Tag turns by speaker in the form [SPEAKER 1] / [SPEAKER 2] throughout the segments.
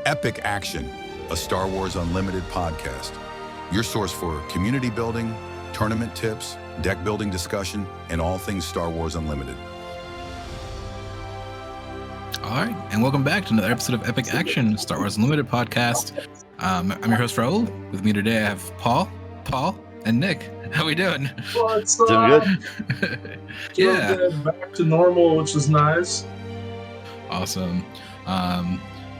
[SPEAKER 1] Epic Action, a Star Wars Unlimited podcast. Your source for community building, tournament tips, deck building discussion, and all things Star Wars Unlimited.
[SPEAKER 2] All right, and welcome back to another episode of Epic Action, Star Wars Unlimited podcast. I'm your host, Raul. With me today, I have Paul, and Nick. How we doing?
[SPEAKER 3] What's up?
[SPEAKER 4] Doing
[SPEAKER 3] good. Yeah. Good. Back to normal, which is nice.
[SPEAKER 2] Awesome.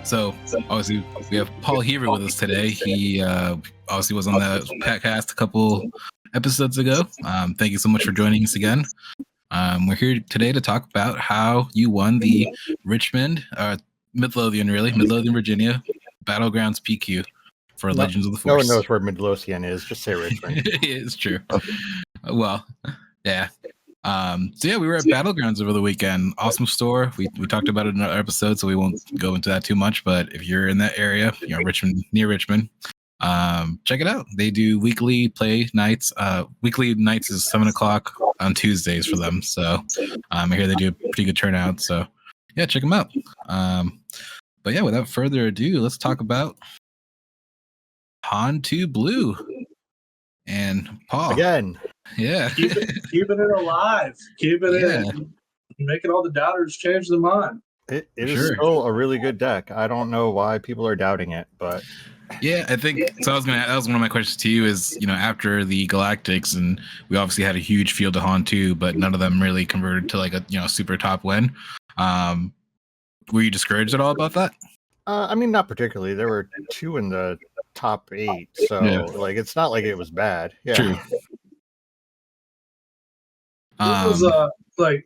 [SPEAKER 2] So obviously we have Paul Heaver with us today. He obviously was on the podcast a couple episodes ago. Thank you so much for joining us again. We're here today to talk about how you won the Richmond, Midlothian, Virginia Battlegrounds PQ for Legends of the Force.
[SPEAKER 4] No one knows where Midlothian is. Just say Richmond.
[SPEAKER 2] It's true. Well, yeah. So yeah, we were at Battlegrounds over the weekend. Awesome store. We talked about it in another episode, so we won't go into that too much. But if you're in that area, Richmond, near Richmond, check it out. They do weekly play nights. Weekly nights is 7:00 on Tuesdays for them. So I hear they do a pretty good turnout. So yeah, check them out. But yeah, without further ado, let's talk about Han2 Blue and Paul
[SPEAKER 4] again.
[SPEAKER 2] Yeah,
[SPEAKER 3] keeping it alive, keeping it, making all the doubters change their mind.
[SPEAKER 4] It is still a really good deck. I don't know why people are doubting it, but
[SPEAKER 2] yeah, I think so. That was one of my questions to you. Is after the Galactics, and we obviously had a huge field of Han2, but none of them really converted to like a super top win. Were you discouraged at all about that?
[SPEAKER 4] I mean, not particularly. There were 2 in the top 8, so it's not like it was bad. Yeah.
[SPEAKER 2] True.
[SPEAKER 3] What was what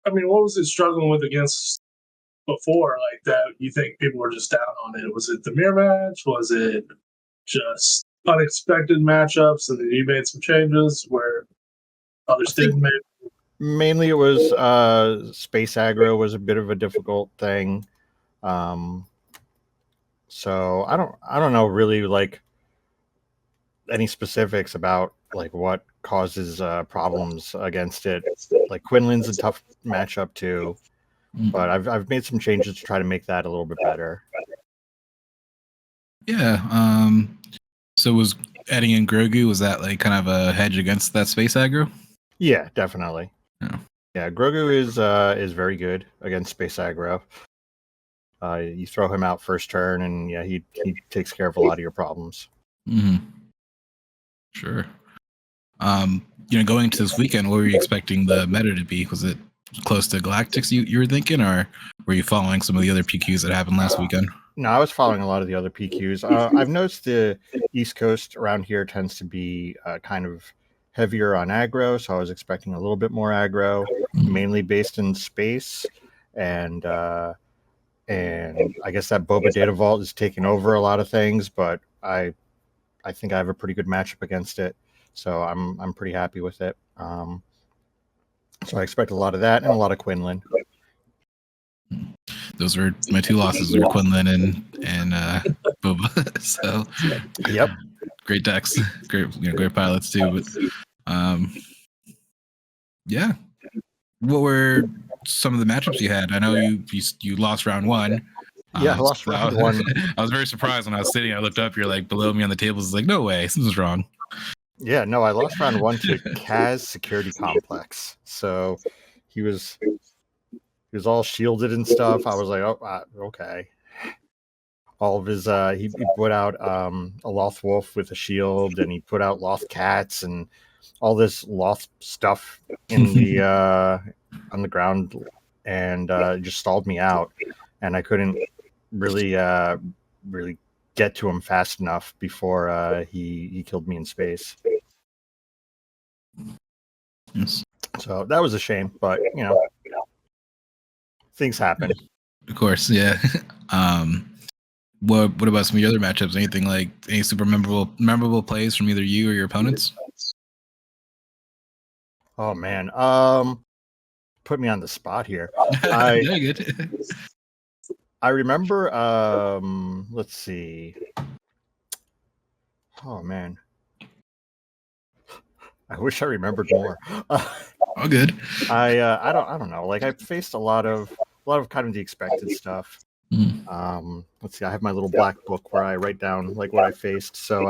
[SPEAKER 3] was it struggling with against before? Like that, you think people were just down on it? Was it the mirror match? Was it just unexpected matchups, and then you made some changes where others didn't make?
[SPEAKER 4] Mainly, it was space aggro was a bit of a difficult thing. So I don't know really like any specifics about like what causes problems against it. Like Quinlan's a tough matchup too, but I've made some changes to try to make that a little bit better.
[SPEAKER 2] Yeah. So was adding in Grogu, was that like kind of a hedge against that space aggro?
[SPEAKER 4] Yeah, definitely. Yeah, Grogu is very good against space aggro. You throw him out first turn, and yeah, he takes care of a lot of your problems.
[SPEAKER 2] Mm-hmm. Sure. Going into this weekend, what were you expecting the meta to be? Was it close to Galactics you were thinking, or were you following some of the other PQs that happened last weekend?
[SPEAKER 4] No, I was following a lot of the other PQs. I've noticed the East Coast around here tends to be kind of heavier on aggro, so I was expecting a little bit more aggro, mainly based in space, and I guess that Boba Data Vault is taking over a lot of things, but I think I have a pretty good matchup against it, so I'm pretty happy with it. So I expect a lot of that and a lot of Quinlan.
[SPEAKER 2] Those were my 2 losses, were Quinlan and Boba. So
[SPEAKER 4] yep,
[SPEAKER 2] great decks, great pilots too. But yeah, what were some of the matchups you had? I know you lost round 1.
[SPEAKER 4] Yeah, I lost round 1.
[SPEAKER 2] I was very surprised when I was sitting. I looked up. You're like below me on the table. It's like, no way, something's wrong.
[SPEAKER 4] Yeah, no, I lost round 1 to Kaz Security Complex. So he was all shielded and stuff. I was like, oh, okay. All of his he put out a Loth Wolf with a shield, and he put out Loth Cats and all this Loth stuff in the on the ground, and just stalled me out, and I couldn't really get to him fast enough before he killed me in space.
[SPEAKER 2] Yes.
[SPEAKER 4] So that was a shame, but things happen.
[SPEAKER 2] Of course, yeah. What about some of your other matchups? Anything like any super memorable plays from either you or your opponents?
[SPEAKER 4] Oh man, put me on the spot here.
[SPEAKER 2] Very good.
[SPEAKER 4] I remember. Let's see. Oh man, I wish I remembered more.
[SPEAKER 2] All good.
[SPEAKER 4] I don't know. Like I faced a lot of kind of the expected stuff. Let's see, I have my little black book where I write down like what I faced. So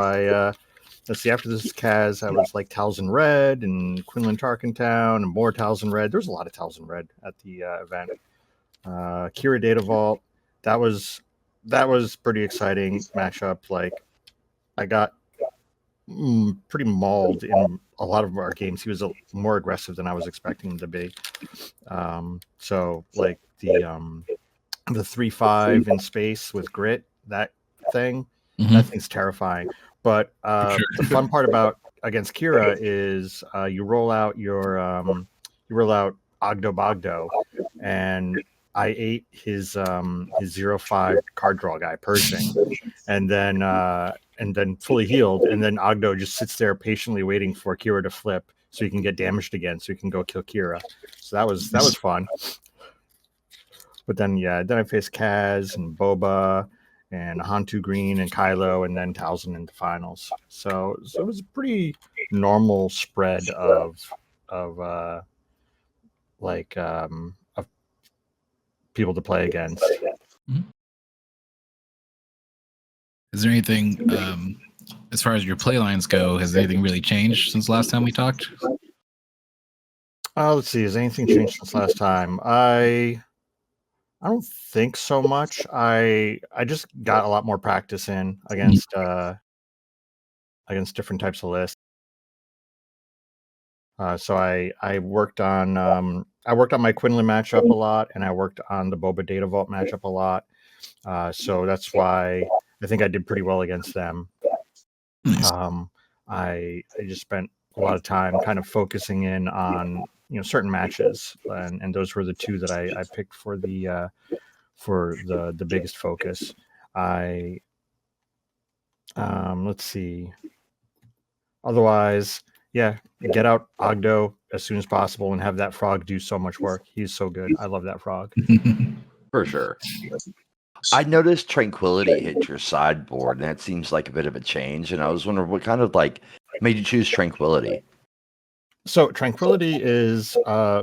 [SPEAKER 4] let's see, after this Kaz, I was like Talzin Red and Quinlan Tarkentown and more Talzin Red. There's a lot of Talzin Red at the event. Kira Data Vault, that was pretty exciting matchup. Like I got pretty mauled in a lot of our games. He was more aggressive than I was expecting him to be. So like the 3/5 in space with grit, that thing's terrifying. But the fun part about against Kira is you roll out Ogdo Bogdo, and I ate his 0/5 card draw guy Pershing, and then fully healed, and then Ogdo just sits there patiently waiting for Kira to flip so he can get damaged again, so he can go kill Kira. So that was fun. But then I faced Kaz and Boba and Han2 Green and Kylo, and then Talzin in the finals. So it was a pretty normal spread of people to play against.
[SPEAKER 2] Is there anything, as far as your play lines go, has anything really changed since last time we talked?
[SPEAKER 4] Let's see. Has anything changed since last time? I don't think so much. I just got a lot more practice in against different types of lists. So I worked on my Quinlan matchup a lot, and I worked on the Boba Data Vault matchup a lot. So that's why I think I did pretty well against them.
[SPEAKER 2] Nice.
[SPEAKER 4] I just spent a lot of time kind of focusing in on certain matches, and those were the two that I picked for the biggest focus. Let's see. Otherwise, get out Ogdo as soon as possible and have that frog do so much work. He's so good. I love that frog.
[SPEAKER 5] For sure. I noticed Tranquility hit your sideboard, and that seems like a bit of a change. And I was wondering what kind of made you choose Tranquility.
[SPEAKER 4] So Tranquility is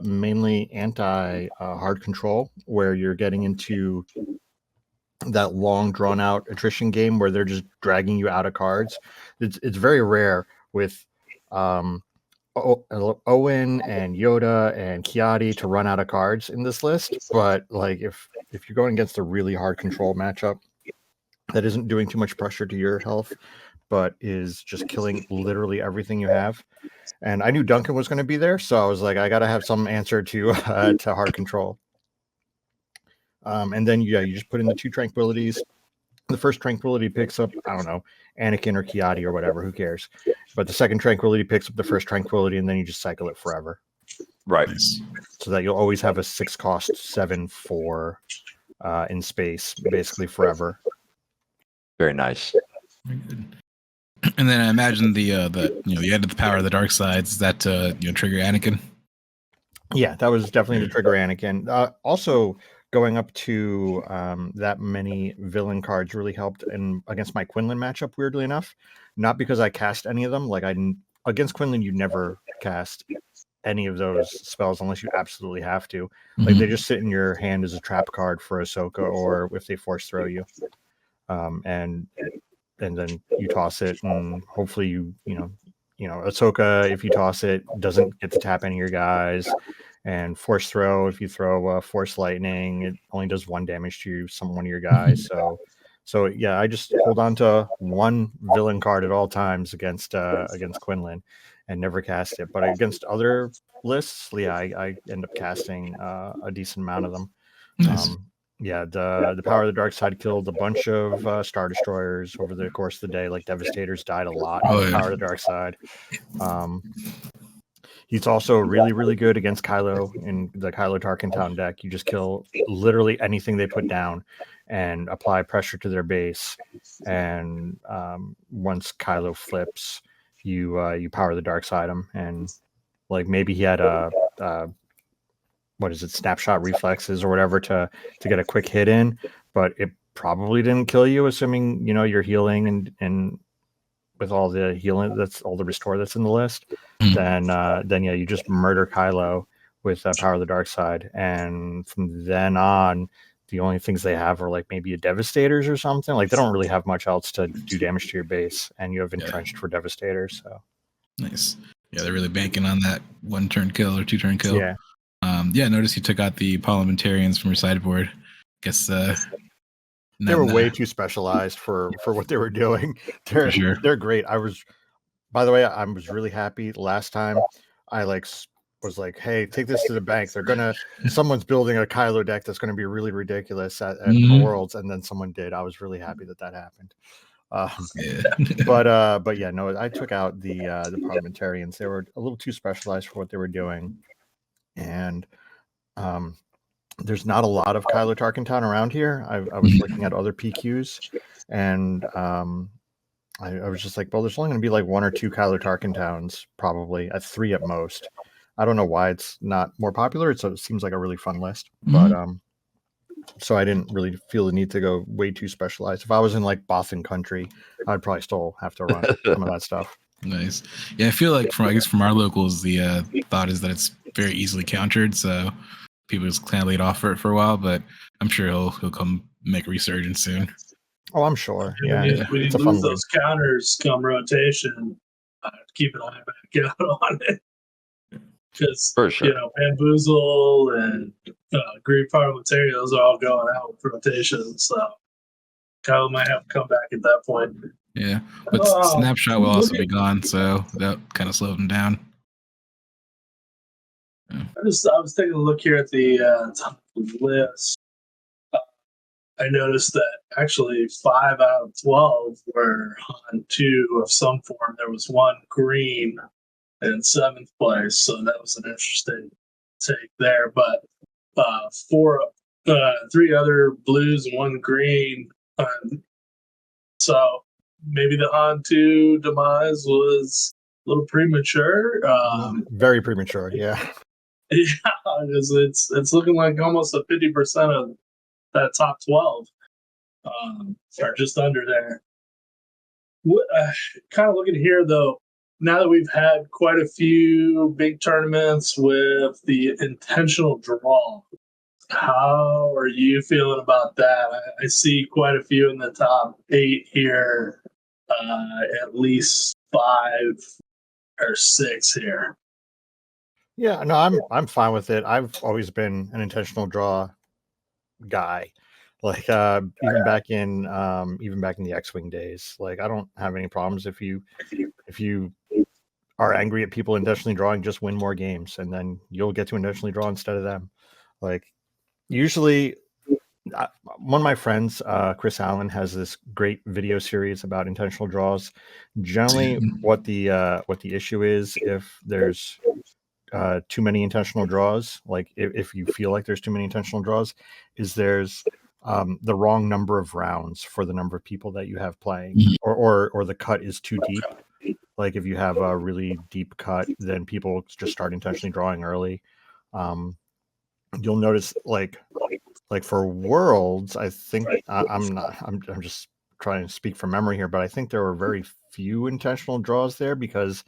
[SPEAKER 4] mainly anti hard control, where you're getting into that long drawn out attrition game where they're just dragging you out of cards. It's very rare with Owen and Yoda and Kiadi to run out of cards in this list. But like if you're going against a really hard control matchup that isn't doing too much pressure to your health, but is just killing literally everything you have. And I knew Duncan was going to be there, so I was like, I got to have some answer to hard control. And then you just put in the two Tranquilities. The first Tranquility picks up, I don't know, Anakin or Kiadi or whatever, who cares? But the second Tranquility picks up the first Tranquility, and then you just cycle it forever.
[SPEAKER 5] Right.
[SPEAKER 4] So that you'll always have a 6-cost 7/4 in space, basically forever.
[SPEAKER 5] Very nice.
[SPEAKER 2] Very good. And then I imagine the end of the power of the dark sides, does that trigger Anakin?
[SPEAKER 4] Yeah, that was definitely the trigger Anakin. Also, going up to that many villain cards really helped against my Quinlan matchup, weirdly enough. Not because I cast any of them. Like against Quinlan, you never cast any of those spells unless you absolutely have to.
[SPEAKER 2] Mm-hmm.
[SPEAKER 4] Like they just sit in your hand as a trap card for Ahsoka, or if they force throw you. And then you toss it, and hopefully Ahsoka, if you toss it, doesn't get to tap any of your guys. And force throw, if you throw force lightning, it only does 1 damage to one of your guys. So yeah, I just hold on to one villain card at all times against Quinlan, and never cast it. But against other lists, yeah, I end up casting a decent amount of them.
[SPEAKER 2] Nice.
[SPEAKER 4] The power of the dark side killed a bunch of Star Destroyers over the course of the day. Like Devastators died a lot on the power of the dark side. He's also really, really good against Kylo in the Kylo Tarkentown deck. You just kill literally anything they put down and apply pressure to their base. And once Kylo flips, you power the dark side him. And like maybe he had snapshot reflexes or whatever to get a quick hit in, but it probably didn't kill you, assuming you're healing and with all the healing, that's all the restore that's in the list. Then you just murder Kylo with power of the dark side, and from then on, the only things they have are like maybe a Devastators or something. Like they don't really have much else to do damage to your base, and you have Entrenched for Devastators. So
[SPEAKER 2] nice. Yeah, they're really banking on that 1-turn kill or 2-turn kill.
[SPEAKER 4] Yeah.
[SPEAKER 2] Notice you took out the Parliamentarians from your sideboard. Guess
[SPEAKER 4] they were way too specialized for what they were doing. They're great. By the way, I was really happy last time. I was like, hey, take this to the bank. Someone's building a Kylo deck that's going to be really ridiculous at Worlds, and then someone did. I was really happy that happened. But yeah, no, I took out the Parliamentarians. They were a little too specialized for what they were doing, and there's not a lot of Kylo Tarkin Town around here. I was looking at other PQs, and I was just like, well, there's only going to be like 1 or 2 Kylo Tarkin Towns, probably at 3 at most. I don't know why it's not more popular. It seems like a really fun list, but so I didn't really feel the need to go way too specialized. If I was in like Bothan country, I'd probably still have to run some of that stuff.
[SPEAKER 2] Nice. Yeah, I feel like from our locals, the thought is that it's very easily countered, so people just kind of laid off for it for a while. But I'm sure he'll come make a resurgence soon.
[SPEAKER 4] Oh, I'm sure. Yeah,
[SPEAKER 3] when you lose those counters come rotation, keep an eye back out on it. Because
[SPEAKER 5] for sure,
[SPEAKER 3] Bamboozle and Green Parliamentary, those are all going out with rotation. So Kyle might have to come back at that point.
[SPEAKER 2] Yeah, but Snapshot will also be gone, so that kind of slowed him down.
[SPEAKER 3] Yeah. I was taking a look here at the top of the list. I noticed that actually 5 out of 12 were Han2 of some form. There was 1 green in 7th place, so that was an interesting take there. But 3 other blues and 1 green. So maybe the Han2 demise was a little premature.
[SPEAKER 4] Very premature, yeah.
[SPEAKER 3] Yeah, because it's looking like almost a 50% of that top 12 are just under there. Kind of looking here, though, now that we've had quite a few big tournaments with the intentional draw, how are you feeling about that? I see quite a few in the top 8 here, at least 5 or 6 here.
[SPEAKER 4] Yeah, no, I'm fine with it. I've always been an intentional draw guy. Like even back in the X-Wing days. Like I don't have any problems if you are angry at people intentionally drawing, just win more games and then you'll get to intentionally draw instead of them. Like usually one of my friends, Chris Allen, has this great video series about intentional draws. Generally what the issue is, if there's too many intentional draws, like if you feel like there's too many intentional draws, is there's the wrong number of rounds for the number of people that you have playing, or the cut is too deep. Like if you have a really deep cut, then people just start intentionally drawing early. You'll notice like for Worlds, I think I'm just trying to speak from memory here, but I think there were very few intentional draws there because,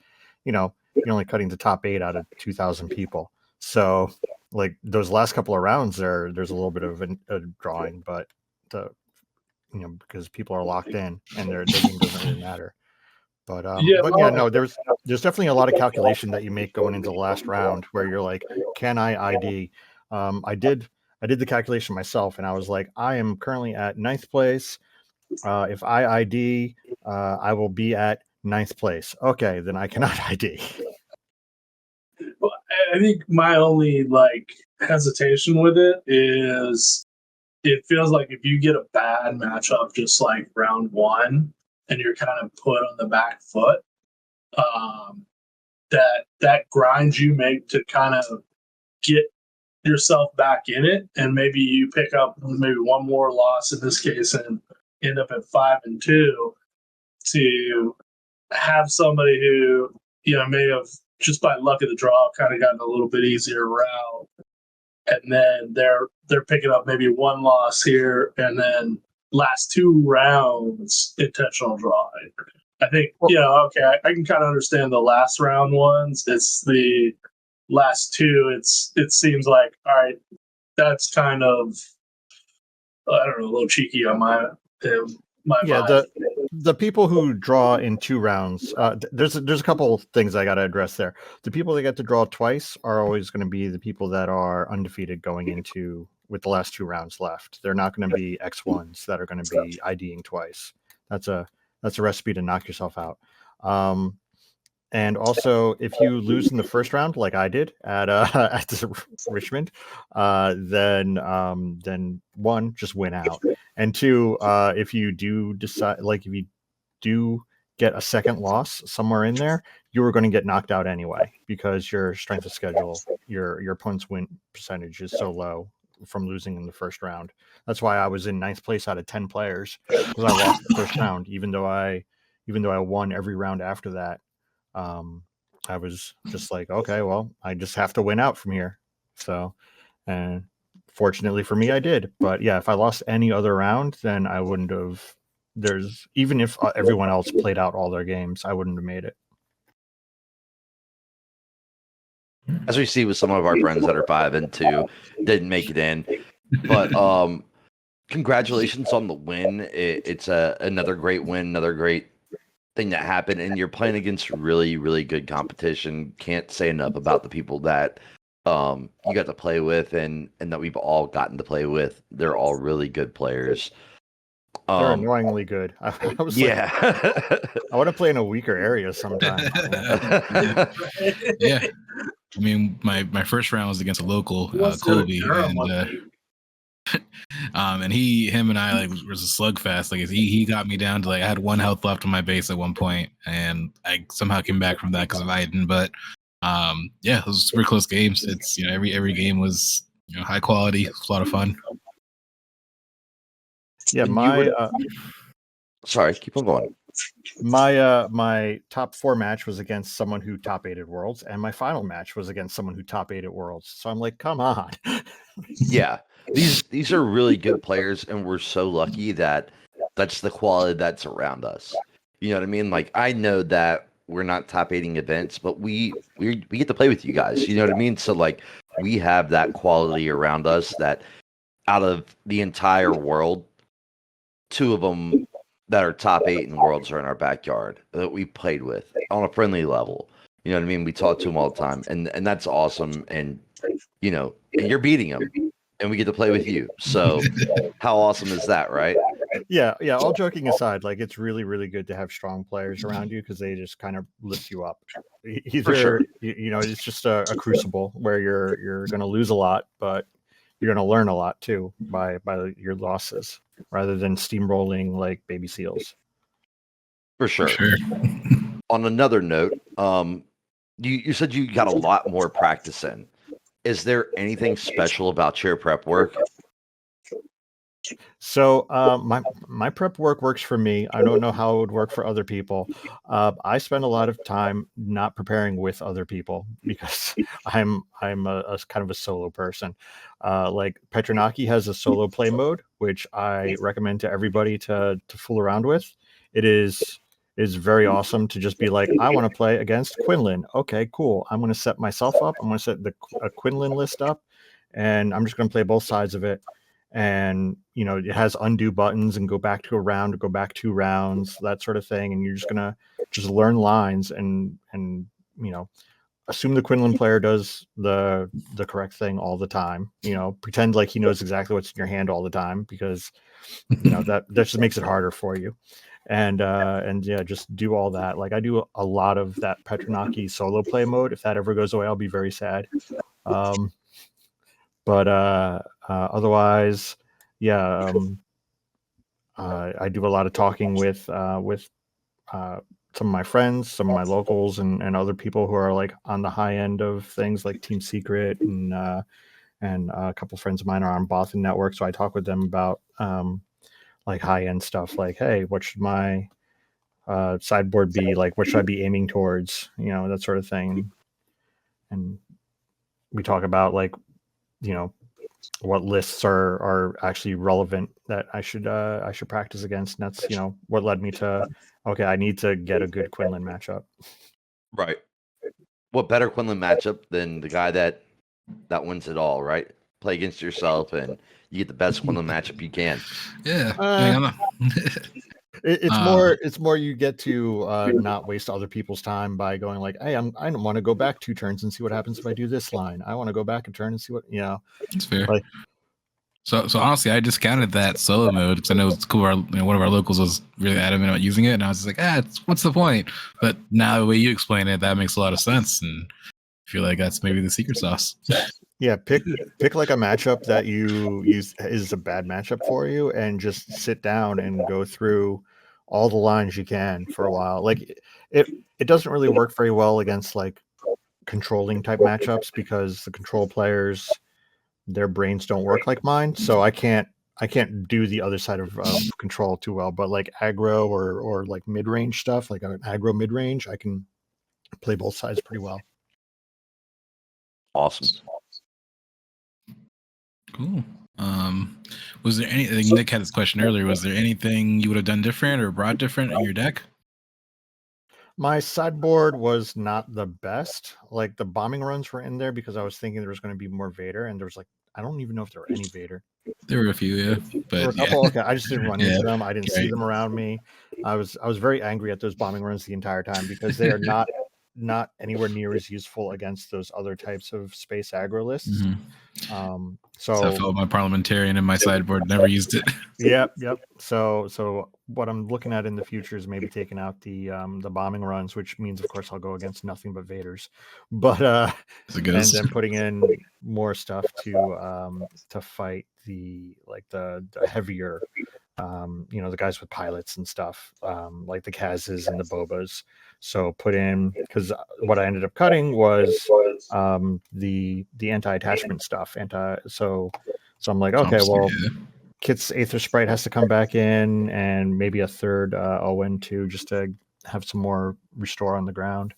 [SPEAKER 4] you're only cutting the top 8 out of 2,000 people. So like those last couple of rounds there's a little bit of a drawing, but because people are locked in and their game doesn't really matter. But there's definitely a lot of calculation that you make going into the last round where you're like, can I ID? I did the calculation myself and I was like, I am currently at 9th place. If I ID, I will be at 9th place. Okay, then I cannot ID.
[SPEAKER 3] Well, I think my only hesitation with it is it feels like if you get a bad matchup just like round 1 and you're kind of put on the back foot, that grind you make to kind of get yourself back in it, and maybe you pick up maybe one more loss in this case and end up at 5-2, to have somebody who may have just by luck of the draw kind of gotten a little bit easier route, and then they're picking up maybe one loss here and then last 2 rounds intentional draw. I think I can kind of understand the last round ones. It's the last 2. It seems like, all right, that's kind of I don't know, a little cheeky on my
[SPEAKER 4] Yeah,
[SPEAKER 3] mind.
[SPEAKER 4] the people who draw in 2 rounds, there's a couple things I got to address there. The people that get to draw twice are always going to be the people that are undefeated going into with the last 2 rounds left. They're not going to be X1s that are going to be IDing twice. That's a recipe to knock yourself out. And also, if you lose in the first round, like I did at Richmond, then 1, just win out, and 2, if you do decide, like if you do get a second loss somewhere in there, you were going to get knocked out anyway because your strength of schedule, your opponent's win percentage is so low from losing in the first round. That's why I was in 9th place out of 10 players because I lost the first round, even though I won every round after that. I was just like, okay, well, I just have to win out from here. So, and fortunately for me, I did. But yeah, if I lost any other round, then I wouldn't have. Even if everyone else played out all their games, I wouldn't have made it.
[SPEAKER 5] As we see with some of our friends that are 5-2, didn't make it in. But congratulations on the win. It's another great win, another great thing that happened, and you're playing against really, really good competition. Can't say enough about the people that you got to play with and that we've all gotten to play with. They're all really good players.
[SPEAKER 4] They're annoyingly good. I was
[SPEAKER 5] yeah.
[SPEAKER 4] I want to play in a weaker area sometime.
[SPEAKER 2] Yeah. I mean, my first round was against a local, Colby, and him and I was a slugfest. Like he got me down to I had 1 health left on my base at one point, and I somehow came back from that because of Iden. But yeah, it was super close games. It's every game was high quality. It was a lot of fun.
[SPEAKER 4] Yeah,
[SPEAKER 5] sorry, keep on going.
[SPEAKER 4] My top 4 match was against someone who top 8 at Worlds, and my final match was against someone who top 8 at Worlds. So I'm like, come on.
[SPEAKER 5] Yeah, these are really good players, and we're so lucky that that's the quality that's around us. You know what I mean? Like, I know that we're not top 8ing events, but we get to play with you guys. You know what I mean? So we have that quality around us that out of the entire world, 2 of them that are top 8 in the worlds are in our backyard that we played with on a friendly level. You know what I mean? We talk to them all the time, and that's awesome. And and you're beating them, and we get to play with you. So how awesome is that, right?
[SPEAKER 4] Yeah. All joking aside, it's really, really good to have strong players around you because they just kind of lift you up. Either
[SPEAKER 5] For sure.
[SPEAKER 4] It's just a crucible where you're going to lose a lot, but you're going to learn a lot too by your losses rather than steamrolling like baby seals.
[SPEAKER 5] For sure. On another note, you said you got a lot more practice in. Is there anything special about your prep work?
[SPEAKER 4] So my prep work works for me. I don't know how it would work for other people. I spend a lot of time not preparing with other people because I'm a kind of a solo person. Like Petronaki has a solo play mode, which I recommend to everybody to fool around with. It is very awesome to just be like, I want to play against Quinlan. Okay, cool. I'm going to set myself up. I'm going to set a Quinlan list up, and I'm just going to play both sides of it. And it has undo buttons and go back to a round or go back 2 rounds, that sort of thing. And you're just gonna learn lines and assume the Quinlan player does the correct thing all the time. Pretend like he knows exactly what's in your hand all the time because that just makes it harder for you. And yeah, just do all that. Like I do a lot of that Petronaki solo play mode. If that ever goes away, I'll be very sad. But otherwise, yeah, I do a lot of talking with some of my friends, some of my locals, and other people who are on the high end of things like Team Secret, and a couple of friends of mine are on Boston Network, so I talk with them about high end stuff, like, hey, what should my sideboard be? Like, what should I be aiming towards? That sort of thing. And we talk about what lists are actually relevant that I should practice against. And that's what led me to, okay, I need to get a good Quinlan matchup.
[SPEAKER 5] Right. What better Quinlan matchup than the guy that wins it all, right? Play against yourself, and You get the best one in the matchup you can.
[SPEAKER 2] Yeah. I don't know.
[SPEAKER 4] It's more you get to not waste other people's time by going like, hey, I don't want to go back 2 turns and see what happens if I do this line. I want to go back a turn and see what
[SPEAKER 2] That's fair.
[SPEAKER 4] Like,
[SPEAKER 2] so honestly, I discounted that solo mode because I know it's cool. One of our locals was really adamant about using it, and I was just like, what's the point? But now the way you explain it, that makes a lot of sense, and I feel like that's maybe the secret sauce.
[SPEAKER 4] Yeah, pick like a matchup that you use is a bad matchup for you, and just sit down and go through all the lines you can for a while. Like it doesn't really work very well against like controlling type matchups because the control players, their brains don't work like mine. So I can't do the other side of control too well. But like aggro or like mid range stuff, like an aggro mid range, I can play both sides pretty well.
[SPEAKER 5] Awesome.
[SPEAKER 2] Cool. Was there anything, Nick had this question earlier, was there anything you would have done different or brought different in your deck?
[SPEAKER 4] My sideboard was not the best. Like the bombing runs were in there because I was thinking there was going to be more Vader, and there was like, I don't even know if there were any Vader.
[SPEAKER 2] There were a few, yeah. But
[SPEAKER 4] there were a couple. Okay, I just didn't run into them. I didn't see
[SPEAKER 2] Right.
[SPEAKER 4] them around me. I was very angry at those bombing runs the entire time because they are not anywhere near as useful against those other types of space aggro lists. So
[SPEAKER 2] I felt my parliamentarian in my sideboard never used it.
[SPEAKER 4] Yep. So what I'm looking at in the future is maybe taking out the bombing runs, which means of course I'll go against nothing but Vaders, but and then putting in more stuff to fight the heavier the guys with pilots and stuff, like the Kazes and the Bobas. So put in, because what I ended up cutting was the anti-attachment stuff. So I'm like, okay, well, Kit's Aether Sprite has to come back in, and maybe a third Owen too, just to have some more restore on the ground.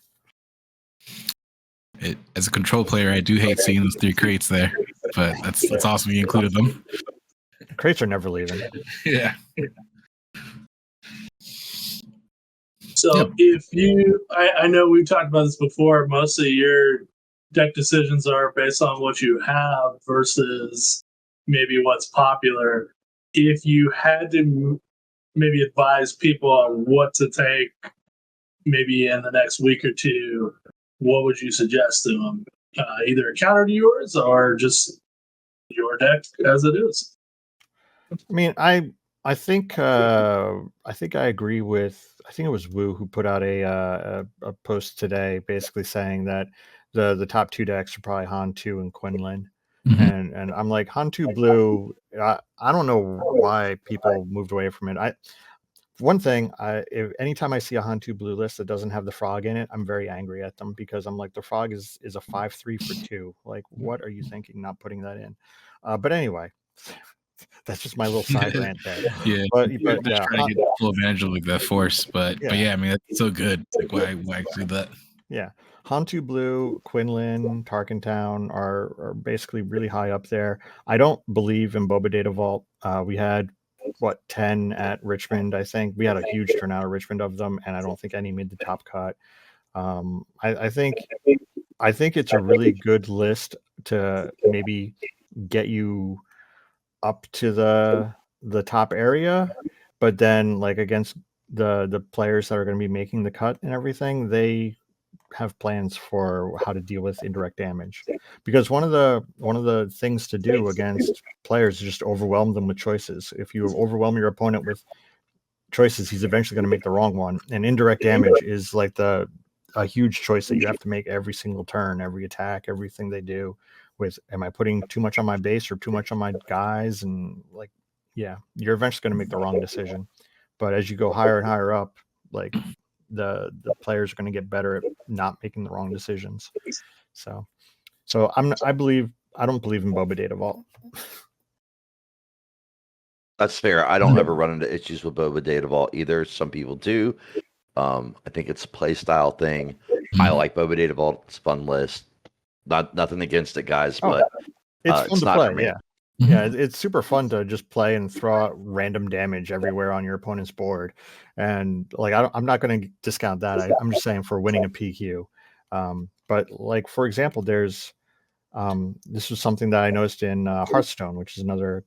[SPEAKER 2] As a control player, I do hate seeing those 3 crates there, but that's awesome you included them.
[SPEAKER 4] Crates are never leaving.
[SPEAKER 2] Yeah.
[SPEAKER 3] So if I know we've talked about this before, most of your deck decisions are based on what you have versus maybe what's popular. If you had to maybe advise people on what to take maybe in the next week or two, what would you suggest to them? Either a counter to yours or just your deck as it is?
[SPEAKER 4] I mean, I think I agree with, I think it was Wu who put out a post today basically saying that the top 2 decks are probably Han2 and Quinlan.
[SPEAKER 2] Mm-hmm.
[SPEAKER 4] And I'm like, Han2 Blue, I don't know why people moved away from it. One thing, if anytime I see a Han2 Blue list that doesn't have the frog in it, I'm very angry at them because I'm like, the frog is a 5/3 for 2. Like, what are you thinking not putting that in? But anyway, that's just my little side rant there.
[SPEAKER 2] Yeah,
[SPEAKER 4] but
[SPEAKER 2] yeah, trying to get full advantage of like that force, but yeah, I mean that's so good. Like why do that?
[SPEAKER 4] Yeah, Han2 Blue, Quinlan, Tarkentown are basically really high up there. I don't believe in Boba Data Vault. We had 10 at Richmond. I think we had a huge turnout at Richmond of them, and I don't think any made the top cut. I think it's a really good list to maybe get you up to the top area, but then like against the players that are going to be making the cut and everything, they have plans for how to deal with indirect damage, because one of the things to do against players is just overwhelm them with choices. If you overwhelm your opponent with choices, he's eventually going to make the wrong one, and indirect damage is like a huge choice that you have to make every single turn, every attack, everything they do. With, am I putting too much on my base or too much on my guys? And like, yeah, you're eventually going to make the wrong decision. But as you go higher and higher up, like the players are going to get better at not making the wrong decisions. So I don't believe in Boba Data Vault.
[SPEAKER 5] That's fair. I don't ever run into issues with Boba Data Vault either. Some people do. I think it's a play style thing. I like Boba Data Vault. It's a fun list. Nothing against it, guys, but
[SPEAKER 4] it's fun
[SPEAKER 5] it's
[SPEAKER 4] to
[SPEAKER 5] not
[SPEAKER 4] play.
[SPEAKER 5] for me.
[SPEAKER 4] Yeah. Yeah, it's super fun to just play and throw out random damage everywhere on your opponent's board, and like I'm not going to discount that. I'm just saying for winning a PQ. But like for example, there's This was something that I noticed in Hearthstone, which is another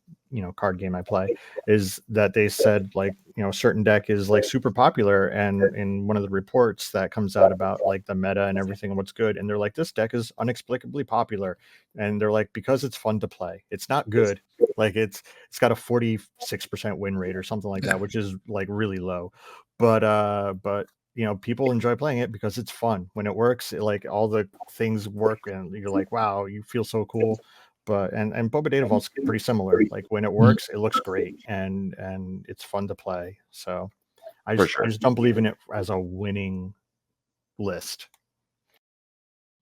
[SPEAKER 4] card game I play, is that they said like a certain deck is like super popular, and in one of the reports that comes out about like the meta and everything and what's good, and they're like, this deck is inexplicably popular, and they're like, because it's fun to play. It's not good, like it's got a 46% win rate or something like that, which is like really low, but people enjoy playing it because it's fun. When it works, like all the things work, and you're like, wow, you feel so cool. But and Boba Data Vault's pretty similar. Like when it works, it looks great, and it's fun to play. So I just don't believe in it as a winning list.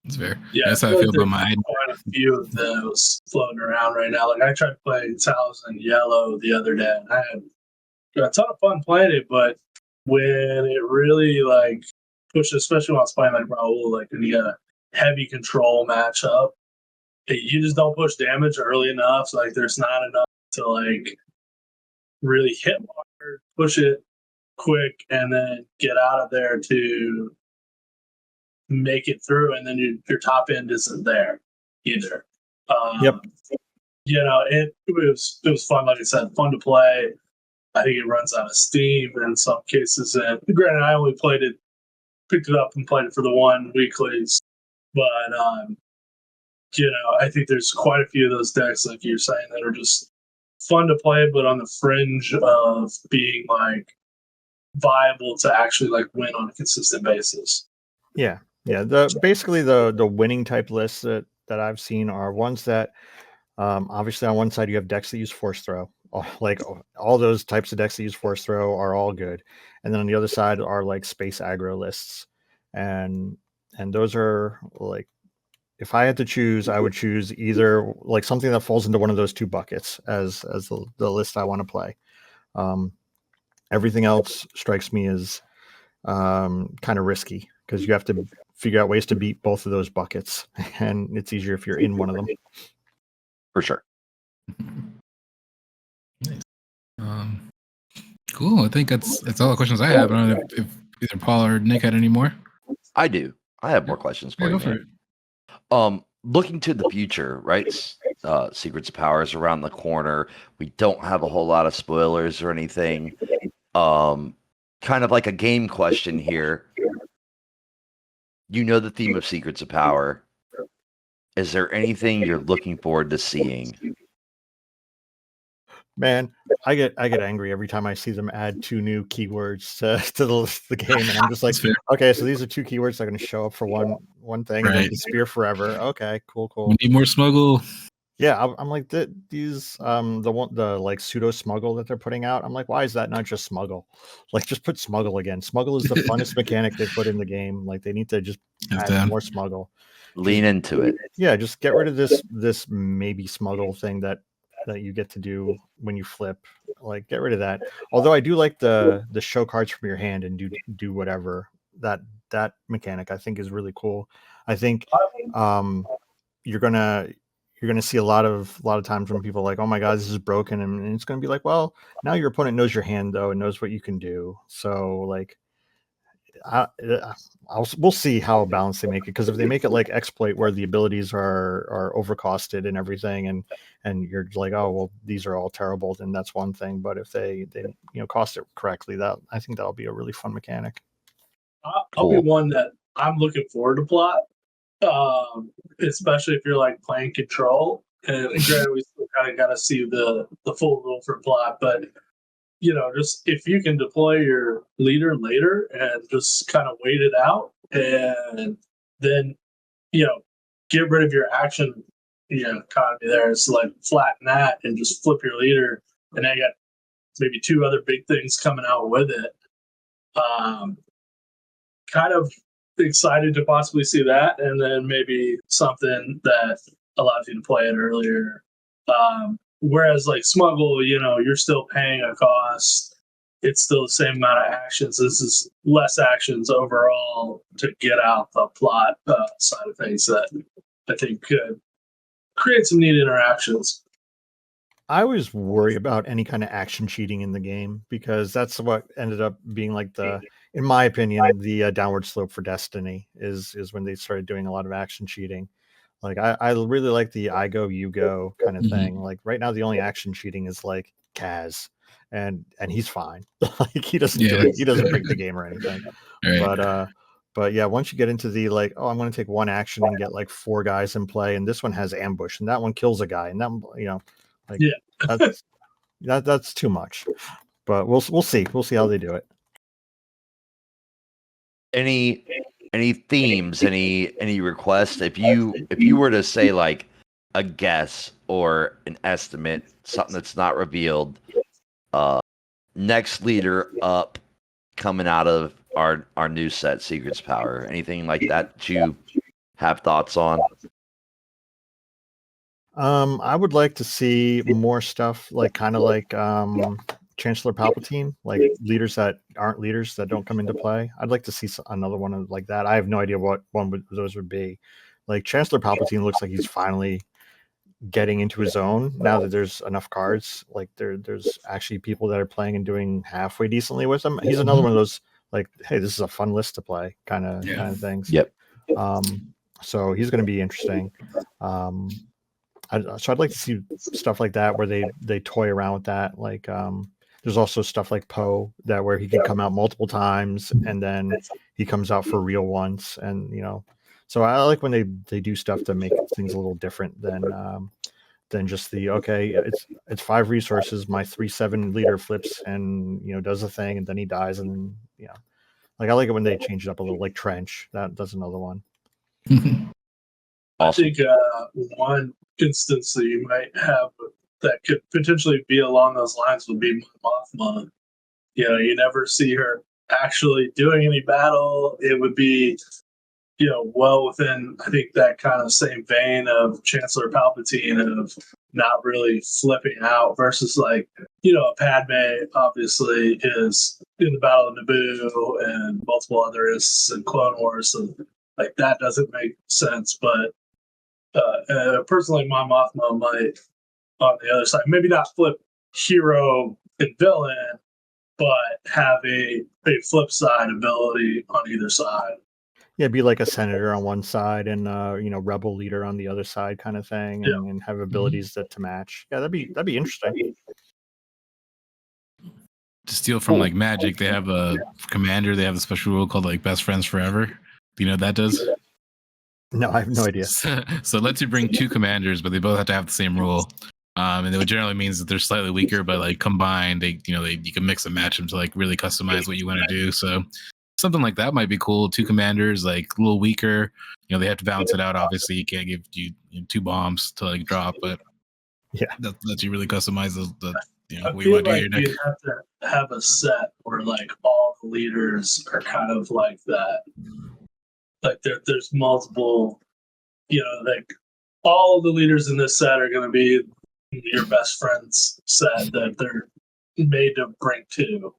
[SPEAKER 2] It's fair.
[SPEAKER 3] Yeah,
[SPEAKER 2] that's how I feel about mine.
[SPEAKER 3] Quite a few of those floating around right now. Like I tried to play Thousand Yellow the other day, and I had a ton of fun playing it, but when it really like pushed, especially when I was playing like Raul, like when you got a heavy control matchup, you just don't push damage early enough. So, like there's not enough to like really hit hard, push it quick, and then get out of there to make it through. And then your top end isn't there either.
[SPEAKER 4] Yep.
[SPEAKER 3] It was fun. Like I said, fun to play. I think it runs out of steam in some cases. And granted, I only picked it up and played it for the one weeklies. But, I think there's quite a few of those decks, like you're saying, that are just fun to play, but on the fringe of being like viable to actually like win on a consistent basis.
[SPEAKER 4] Yeah. Basically the winning type lists that I've seen are ones that obviously on one side you have decks that use force throw. Like all those types of decks that use force throw are all good, and then on the other side are like space aggro lists, and those are like, if I had to choose, I would choose either like something that falls into one of those two buckets as the list I want to play. Everything else strikes me as kind of risky because you have to figure out ways to beat both of those buckets, and it's easier if you're in one of them.
[SPEAKER 5] For sure.
[SPEAKER 2] Nice. Cool. I think that's all the questions I have. I don't know if either Paul or Nick had any more.
[SPEAKER 5] I do. I have more questions for you.
[SPEAKER 2] Go for it.
[SPEAKER 5] Looking to the future, right? Secrets of Power is around the corner. We don't have a whole lot of spoilers or anything. Kind of like a game question here. You know the theme of Secrets of Power. Is there anything you're looking forward to seeing?
[SPEAKER 4] Man, I get angry every time I see them add 2 new keywords to the game, and I'm just like, okay, so these are 2 keywords that are going to show up for one thing and then disappear forever. Okay, cool.
[SPEAKER 2] We need more smuggle.
[SPEAKER 4] Yeah, I'm like these the like pseudo smuggle that they're putting out. I'm like, why is that not just smuggle? Like, just put smuggle again. Smuggle is the funnest mechanic they put in the game. Like, they need to just add more smuggle.
[SPEAKER 5] Lean into it.
[SPEAKER 4] Yeah, just get rid of this maybe smuggle thing that you get to do when you flip. Like, get rid of that. Although I do like the show cards from your hand and do whatever. That mechanic I think is really cool. I think you're gonna see a lot of times when people are like, oh my god, this is broken, and it's gonna be like, well, now your opponent knows your hand though and knows what you can do. So like, we'll see how balanced they make it, because if they make it like exploit where the abilities are overcosted and everything, and you're like, oh well, these are all terrible, then that's one thing. But if they cost it correctly, I think that'll be a really fun mechanic.
[SPEAKER 3] I'll be one that I'm looking forward to plot, especially if you're like playing control. And granted, we still kind of got to see the full rule for plot, but just if you can deploy your leader later and just kind of wait it out, and then get rid of your action economy there. It's like flatten that and just flip your leader, and then you got maybe 2 other big things coming out with it. Kind of excited to possibly see that, and then maybe something that allows you to play it earlier. Whereas like smuggle, you're still paying a cost. It's still the same amount of actions. This is less actions overall to get out the plot side of things that I think could create some neat interactions.
[SPEAKER 4] I always worry about any kind of action cheating in the game, because that's what ended up being like in my opinion, the downward slope for Destiny is when they started doing a lot of action cheating. Like I really like the I go, you go kind of thing. Like right now, the only action cheating is like Kaz, and he's fine. Like he doesn't do it. He doesn't break the game or anything.
[SPEAKER 2] Right.
[SPEAKER 4] But yeah, once you get into the like, oh, I'm going to take one action and get like 4 guys in play, and this one has ambush, and that one kills a guy, and that like that's too much. But we'll see. We'll see how they do it.
[SPEAKER 5] Any themes, any requests? If you were to say like a guess or an estimate, something that's not revealed, next leader up coming out of our new set, Secrets Power, anything like that you have thoughts on?
[SPEAKER 4] I would like to see more stuff like kind of like Chancellor Palpatine, like leaders that aren't leaders that don't come into play. I'd like to see another one of like that. I have no idea what one those would be. Like Chancellor Palpatine looks like he's finally getting into his own now that there's enough cards. Like there's actually people that are playing and doing halfway decently with him. He's another one of those like, hey, this is a fun list to play kind of things.
[SPEAKER 5] Yep.
[SPEAKER 4] So he's going to be interesting. So I'd like to see stuff like that where they toy around with that. Like there's also stuff like Poe that where he can come out multiple times and then he comes out for real once, and so I like when they do stuff to make things a little different than just the okay, it's 5 resources, my 3/7 leader flips and does a thing and then he dies, and then like I like it when they change it up a little, like Trench. That's another one.
[SPEAKER 5] Awesome.
[SPEAKER 3] I think one instance that you might have that could potentially be along those lines would be Mothma. You never see her actually doing any battle. It would be, well within, I think, that kind of same vein of Chancellor Palpatine of not really flipping out versus like, Padme obviously is in the Battle of Naboo and multiple other instances in Clone Wars. So like that doesn't make sense, but personally, my Mothma might, on the other side, maybe not flip hero and villain, but have a flip side ability on either side.
[SPEAKER 4] Yeah, be like a senator on one side and rebel leader on the other side, kind of thing, and have abilities to match. Yeah, that'd be interesting.
[SPEAKER 2] To steal from like Magic, they have a commander. They have a special rule called like Best Friends Forever. Do you know what that does?
[SPEAKER 4] No, I have no idea.
[SPEAKER 2] So it lets you bring 2 commanders, but they both have to have the same rule. And it generally means that they're slightly weaker, but like combined, you can mix and match them to like really customize what you want to do. So something like that might be cool. 2 commanders, like a little weaker. They have to balance it out. Obviously, you can't give you 2 bombs to like drop, but that lets you really customize the
[SPEAKER 3] what you want to do your deck. You have to have a set where like all the leaders are kind of like that. Like there's multiple, like all of the leaders in this set are going to be your best friends set that they're made to bring to.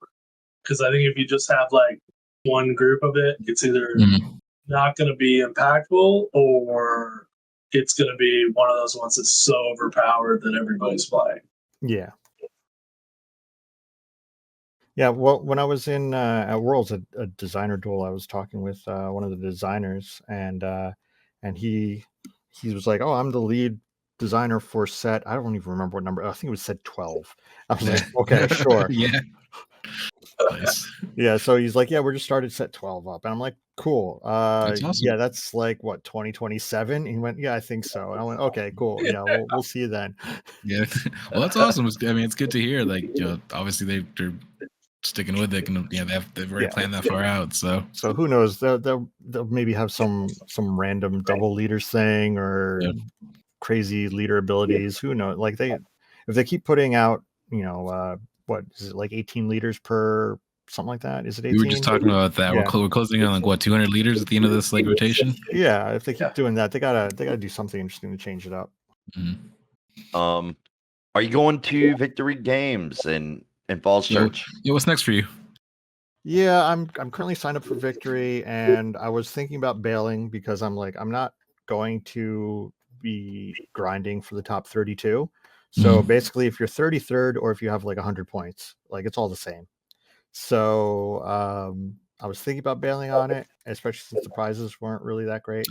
[SPEAKER 3] Because I think if you just have like one group of it, it's either not going to be impactful or it's going to be one of those ones that's so overpowered that everybody's playing.
[SPEAKER 4] Yeah. Yeah, well, when I was in at Worlds, a designer duel, I was talking with one of the designers, and he was like, "Oh, I'm the lead designer for set." I don't even remember what number. I think it was set 12. I was like, "Okay, sure."
[SPEAKER 2] Yeah. Nice.
[SPEAKER 4] Yeah, so he's like, "Yeah, we're just started set 12 up," and I'm like, "Cool.
[SPEAKER 2] That's awesome.
[SPEAKER 4] Yeah, that's like what 2027." He went, "Yeah, I think so." And I went, "Okay, cool. Yeah, we'll see you then."
[SPEAKER 2] Yeah, well, that's awesome. It's good to hear. Like, obviously they're sticking with it, and they've already planned that far out. So
[SPEAKER 4] who knows? They'll maybe have some random double leaders thing or crazy leader abilities. Who knows? Like if they keep putting out, what is it, like 18 leaders per something like that? Is it 18?
[SPEAKER 2] We were just talking about that.
[SPEAKER 4] Yeah.
[SPEAKER 2] We're closing on like what 200 leaders at the end of this like rotation.
[SPEAKER 4] Yeah, if they keep doing that, they gotta do something interesting to change it up.
[SPEAKER 5] Are you going to Victory Games and Fall Search?
[SPEAKER 2] Yeah, what's next for you?
[SPEAKER 4] Yeah, I'm currently signed up for Victory, and I was thinking about bailing because I'm not going to be grinding for the top 32. So basically, if you're 33rd or if you have like 100 points, like it's all the same. So was thinking about bailing on it, especially since the prizes weren't really that great.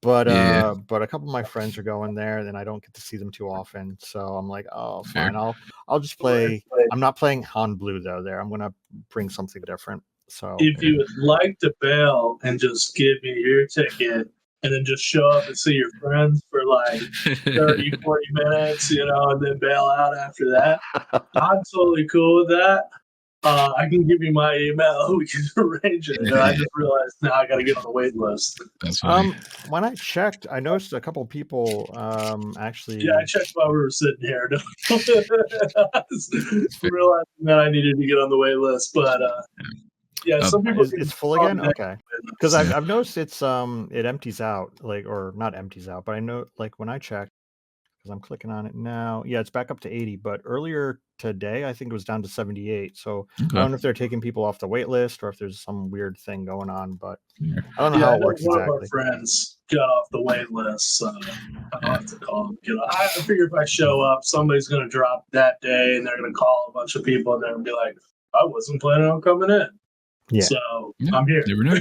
[SPEAKER 4] But
[SPEAKER 2] Yeah.
[SPEAKER 4] but a couple of my friends are going there, and I don't get to see them too often. So I'm like, oh,
[SPEAKER 2] Fair.
[SPEAKER 4] fine. I'll just play. I'm not playing Han Blue though. There, I'm gonna bring something different. So
[SPEAKER 3] If you would like to bail and just give me your ticket and then just show up and see your friends for like 30, 40 minutes, and then bail out after that, I'm totally cool with that. I can give you my email. We can arrange it. And I just realized now I got to get on the wait list.
[SPEAKER 2] That's funny.
[SPEAKER 4] When I checked, I noticed a couple people actually.
[SPEAKER 3] Yeah, I checked while we were sitting here. I was realizing that I needed to get on the wait list, but yeah, some people.
[SPEAKER 4] It's full again. Okay, because I've noticed it's it empties out, like, or not empties out, but I know, like, when I checked, because I'm clicking on it now, yeah, it's back up to 80, but earlier today I think it was down to 78. So I don't know if they're taking people off the wait list or if there's some weird thing going on, but I don't know how it works
[SPEAKER 3] one
[SPEAKER 4] exactly.
[SPEAKER 3] of our friends got off the wait list, so I'll have to call him. I figure if I show up, somebody's going to drop that day, and they're going to call a bunch of people, and they're going to be like, "I wasn't planning on coming in."
[SPEAKER 4] Yeah.
[SPEAKER 3] So I'm here.
[SPEAKER 2] Never know.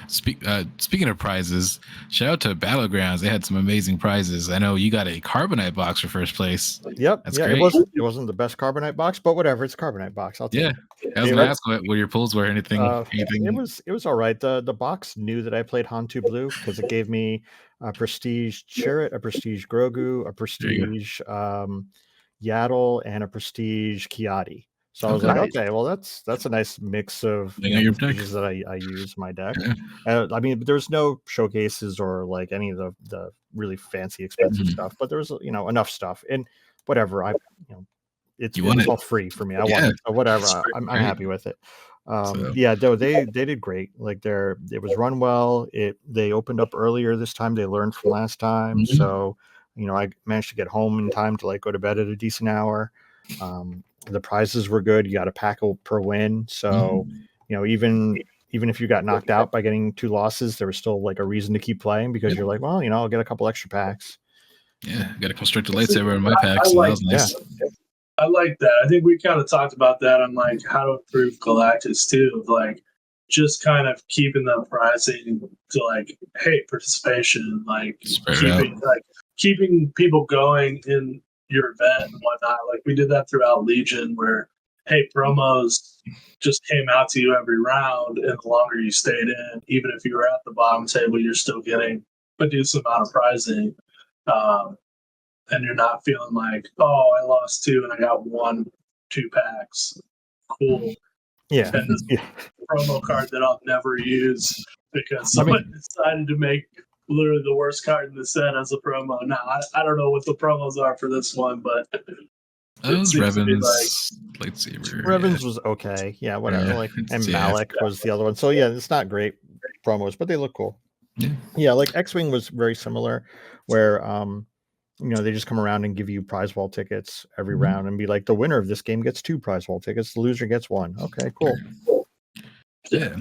[SPEAKER 2] Speaking of prizes, shout out to Battlegrounds. They had some amazing prizes. I know you got a Carbonite box for first place.
[SPEAKER 4] Yep.
[SPEAKER 2] That's
[SPEAKER 4] yeah,
[SPEAKER 2] great.
[SPEAKER 4] it wasn't the best Carbonite box, but whatever. It's a Carbonite box. I'll take it.
[SPEAKER 2] I was gonna ask what your pulls were. Anything?
[SPEAKER 4] It was all right. The box knew that I played Han2 Blue because it gave me a Prestige Chirrut, a Prestige Grogu, a Prestige Yaddle, and a Prestige Kiadi. So I was like, okay, well, that's a nice mix of prestiges that I use in my deck. I mean, there's no showcases or like any of the really fancy, expensive stuff, but there's enough stuff and whatever. It's all free for me. I want it, so whatever. I'm happy with it. Yeah, though they did great. Like it was run well. They opened up earlier this time. They learned from last time, so I managed to get home in time to like go to bed at a decent hour. The prizes were good. You got a pack per win. So, even if you got knocked out by getting 2 losses, there was still like a reason to keep playing because you're like, well, I'll get a couple extra packs.
[SPEAKER 2] Yeah, got a constructed lightsaber in my pack.
[SPEAKER 3] So
[SPEAKER 2] that was nice.
[SPEAKER 3] I like that. I think we kind of talked about that on like how to improve Galactics too. Like just kind of keeping the pricing to like, hey, participation, like keeping people going in your event and whatnot. Like we did that throughout Legion where, hey, promos just came out to you every round, and the longer you stayed in, even if you were at the bottom table, you're still getting a decent amount of prizing. And you're not feeling like, oh, I lost 2 and I got 2 packs. Cool.
[SPEAKER 4] Yeah.
[SPEAKER 3] And this promo card that I'll never use because someone decided to make literally the worst card in the set as a promo. Now, I don't know what the promos are for this one, but
[SPEAKER 2] those Revan's lightsaber.
[SPEAKER 4] Revan's was okay. Yeah, whatever. And Malik was the other one. So yeah, it's not great promos, but they look cool. Yeah, like X-Wing was very similar, where they just come around and give you prize wall tickets every round and be like, the winner of this game gets 2 prize wall tickets, the loser gets 1. Okay, cool.
[SPEAKER 2] Yeah.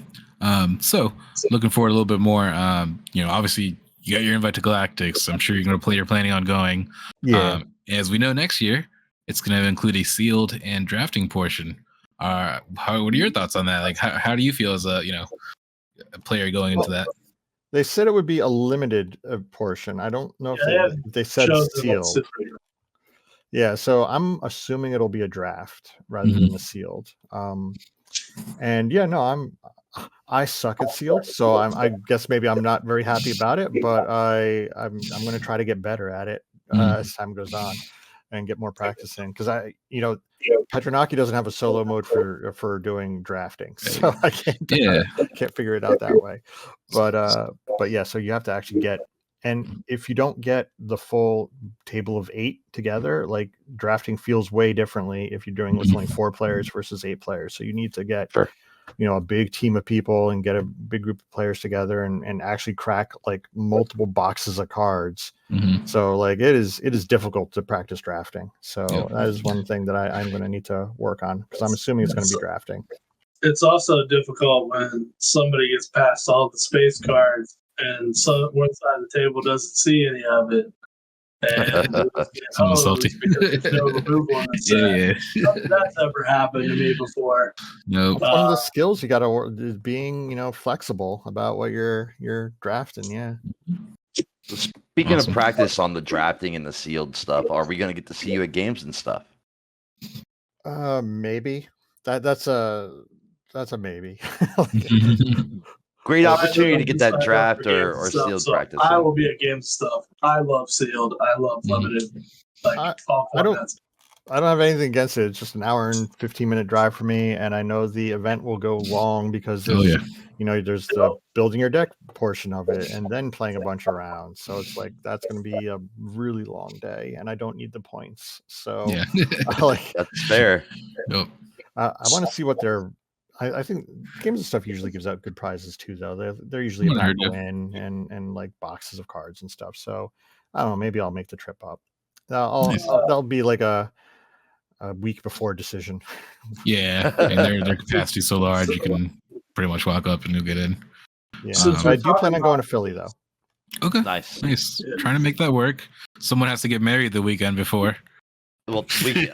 [SPEAKER 2] So looking forward a little bit more. Obviously you got your invite to Galactics. I'm sure you're planning on going.
[SPEAKER 4] Yeah.
[SPEAKER 2] As we know, next year it's going to include a sealed and drafting portion. What are your thoughts on that? Like, how do you feel as a player going into that?
[SPEAKER 4] They said it would be a limited portion. I don't know if they said sealed. Yeah, so I'm assuming it'll be a draft rather than a sealed. I suck at sealed, so I guess maybe I'm not very happy about it, but I'm going to try to get better at it as time goes on and get more practice in because Petronaki doesn't have a solo mode for doing drafting, so I can't figure it out that way. But yeah, so you have to actually get, and if you don't get the full table of 8 together, like drafting feels way differently if you're doing with only 4 players versus 8 players. So you need to get a big team of people and get a big group of players together and actually crack like multiple boxes of cards. So like it is difficult to practice drafting. So that is one thing that I'm going to need to work on because I'm assuming it's going to be drafting.
[SPEAKER 3] It's also difficult when somebody gets past all the space cards and one side of the table doesn't see any of it. And
[SPEAKER 2] Someone's salty.
[SPEAKER 3] because there's no removal in the set.
[SPEAKER 2] Yeah.
[SPEAKER 3] That's ever happened to me before.
[SPEAKER 2] Nope.
[SPEAKER 4] One of the skills you got to is being, flexible about what you're drafting. Yeah.
[SPEAKER 5] Speaking
[SPEAKER 2] Awesome.
[SPEAKER 5] of practice on the drafting and the sealed stuff, are we going to get to see you at games and stuff?
[SPEAKER 4] Maybe that's a maybe.
[SPEAKER 5] Great opportunity to get that
[SPEAKER 3] I love
[SPEAKER 5] draft
[SPEAKER 3] games
[SPEAKER 5] or
[SPEAKER 3] and stuff,
[SPEAKER 5] sealed
[SPEAKER 3] so
[SPEAKER 5] practice.
[SPEAKER 3] I will be at game stuff. I love sealed. I love limited. All formats.
[SPEAKER 4] I don't have anything against it. It's just an hour and 15-minute drive for me, and I know the event will go long because there's, there's the building your deck portion of it, and then playing a bunch of rounds. So it's like that's going to be a really long day, and I don't need the points. So
[SPEAKER 5] that's fair.
[SPEAKER 2] Nope.
[SPEAKER 4] I want to see what they're. I think Games and Stuff usually gives out good prizes too, though. They're usually a back win and like boxes of cards and stuff. So I don't know. Maybe I'll make the trip up. That'll be like a week before decision.
[SPEAKER 2] Yeah, and their capacity is so large, you can pretty much walk up and you'll get in.
[SPEAKER 4] Yeah, so I do plan on going to Philly though.
[SPEAKER 2] Okay,
[SPEAKER 5] nice.
[SPEAKER 2] Yeah. Trying to make that work. Someone has to get married the weekend before.
[SPEAKER 5] Well,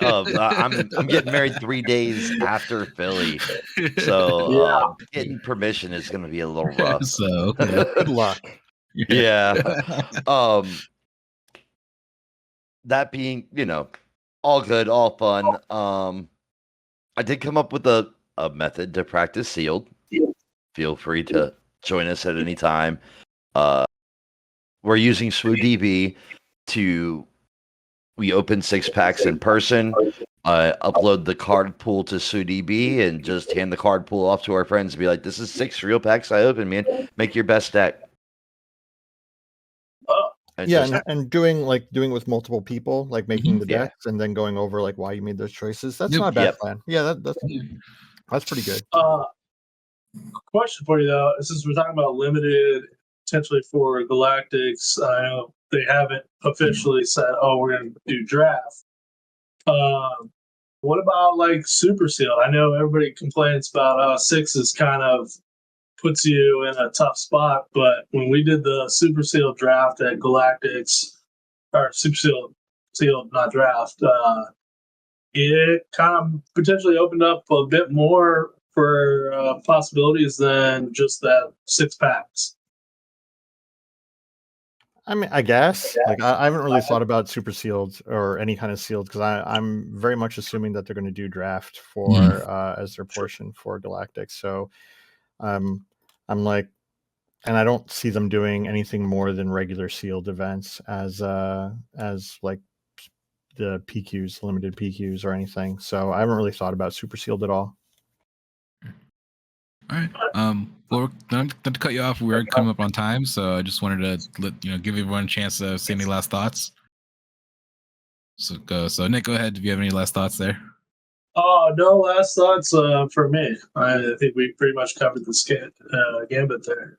[SPEAKER 5] I'm getting married 3 days after Philly, so getting permission is going to be a little rough.
[SPEAKER 2] So
[SPEAKER 4] good luck.
[SPEAKER 5] Yeah. That being, all good, all fun. I did come up with a method to practice sealed. Feel free to join us at any time. We're using SWODB we open 6 packs in person, upload the card pool to SWODB, and just hand the card pool off to our friends and be like, this is 6 real packs I opened, man. Make your best deck.
[SPEAKER 4] And doing with multiple people, like making the decks and then going over like why you made those choices. That's not a bad plan. Yeah, that's pretty good.
[SPEAKER 3] Question for you though, since we're talking about limited potentially for Galactics, I know they haven't officially said, "Oh, we're going to do draft." What about like Super Sealed? I know everybody complains about 6 is kind of puts you in a tough spot, but when we did the Super Sealed draft at Galactics, or Super Sealed not draft, it kind of potentially opened up a bit more for possibilities than just that 6 packs.
[SPEAKER 4] I mean, I guess I haven't really thought about Super Sealed or any kind of sealed because I'm very much assuming that they're going to do draft for as their portion for Galactic. So I'm like, and I don't see them doing anything more than regular sealed events as like the PQs, limited PQs or anything. So I haven't really thought about Super Sealed at all.
[SPEAKER 2] All right. Well, not to cut you off, we are coming up on time, so I just wanted to give everyone a chance to say any last thoughts. So Nick, go ahead. Do you have any last thoughts there?
[SPEAKER 3] Oh, no last thoughts for me. I think we pretty much covered the gambit there.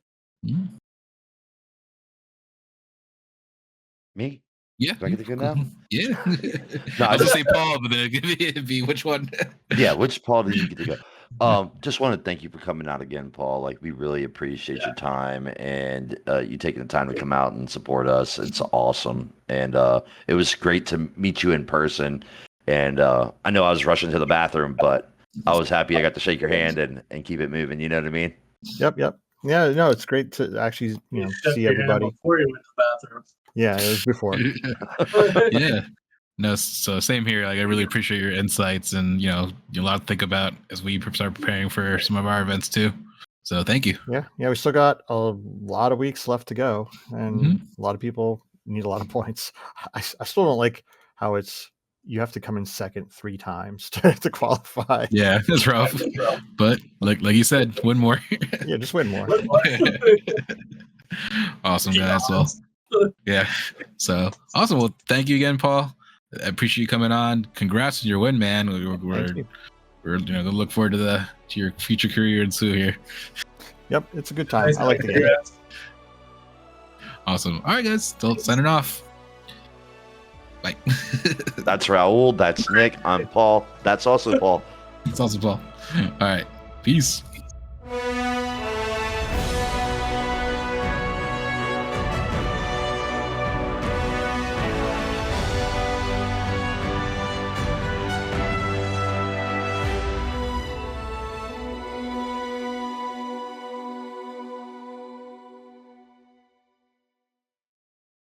[SPEAKER 5] Me?
[SPEAKER 2] Yeah.
[SPEAKER 5] Do I get to go now?
[SPEAKER 2] Yeah.
[SPEAKER 5] No,
[SPEAKER 2] I was going to say Paul, but then it'd be which one?
[SPEAKER 5] Yeah, which Paul did you get to go? Just want to thank you for coming out again, Paul. Like, we really appreciate your time and you taking the time to come out and support us. It's awesome. And it was great to meet you in person. And I know I was rushing to the bathroom, but I was happy I got to shake your hand and keep it moving. You know what I mean?
[SPEAKER 4] Yep. Yeah, no, it's great to actually, see everybody.
[SPEAKER 3] Before you went to the bathroom.
[SPEAKER 4] Yeah, it was before.
[SPEAKER 2] Yeah. No, so same here. Like, I really appreciate your insights and, a lot to think about as we start preparing for some of our events too. So thank you.
[SPEAKER 4] Yeah. We still got a lot of weeks left to go, and a lot of people need a lot of points. I still don't like how you have to come in second 3 times to qualify.
[SPEAKER 2] Yeah, that's rough. But like you said, win more.
[SPEAKER 4] Yeah, just win more.
[SPEAKER 2] Awesome, guys. Well, yeah. So awesome. Well, thank you again, Paul. I appreciate you coming on. Congrats on your win, man. We're gonna look forward to your future career and Sue here.
[SPEAKER 4] Yep, it's a good time. I like the game.
[SPEAKER 2] Awesome. All right, guys. Still signing off. Bye.
[SPEAKER 5] That's Raul. That's Nick. I'm Paul. That's also Paul.
[SPEAKER 2] It's also Paul. All right. Peace.